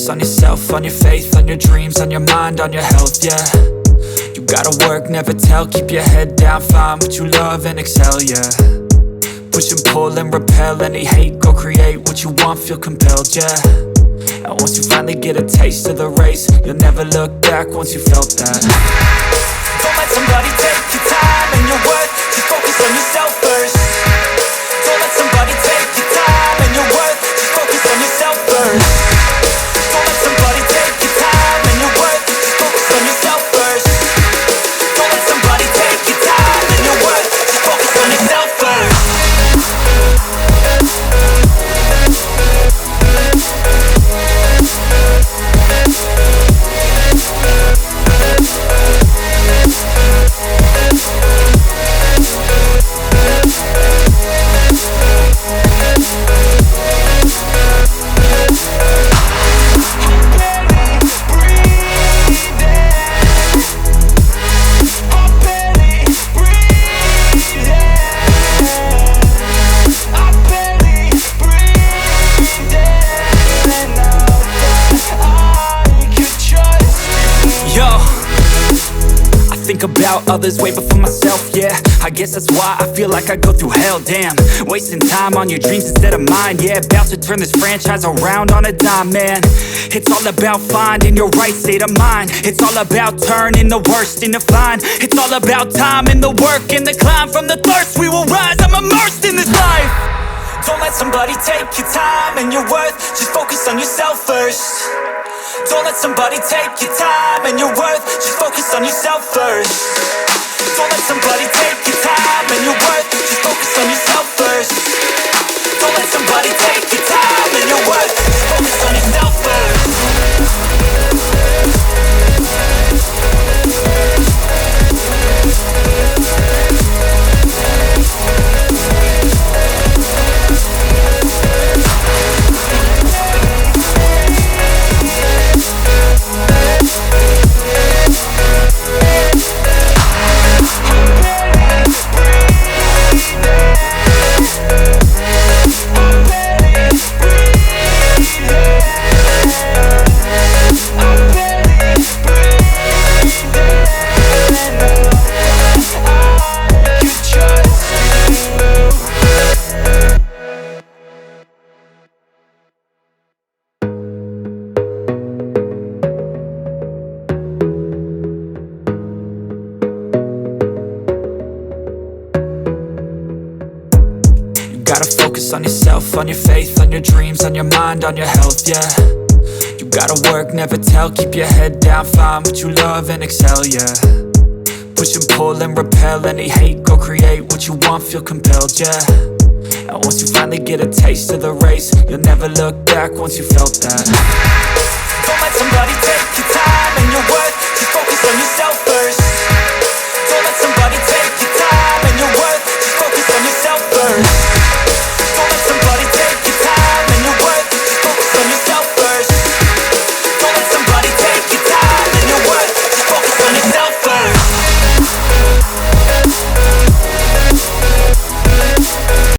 focus on yourself, on your faith, on your dreams, on your mind, on your health, yeah. You gotta work, never tell, keep your head down, find what you love and excel, yeah. Push and pull and repel any hate, go create what you want, feel compelled, yeah. And once you finally get a taste of the race, you'll never look back once you felt that. Don't let somebody take your time and your worth, just focus on yourself first. Don't let somebody take your time and your worth, just focus on yourself first. Don't let somebody take your time and your worth, just focus on yourself first. Don't let somebody take your time and your worth, just focus on yourself first. Think about others way before myself, yeah. I guess that's why I feel like I go through hell, damn. Wasting time on your dreams instead of mine, yeah. About to turn this franchise around on a dime, man. It's all about finding your right state of mind. It's all about turning the worst into fine. It's all about time and the work and the climb. From the thirst we will rise, I'm immersed in this life. Don't let somebody take your time and your worth, just focus on yourself first. Don't let somebody take your time and your worth, just focus on yourself first. Don't let somebody take your time and your worth, just focus on yourself first. Don't let somebody take your time and your worth, just focus on yourself first. On yourself, on your faith, on your dreams, on your mind, on your health, yeah. You gotta work, never tell, keep your head down, find what you love and excel, yeah. Push and pull and repel any hate, go create what you want, feel compelled, yeah. And once you finally get a taste of the race, you'll never look back once you felt that. Don't let somebody take your time and your worth, just focus on yourself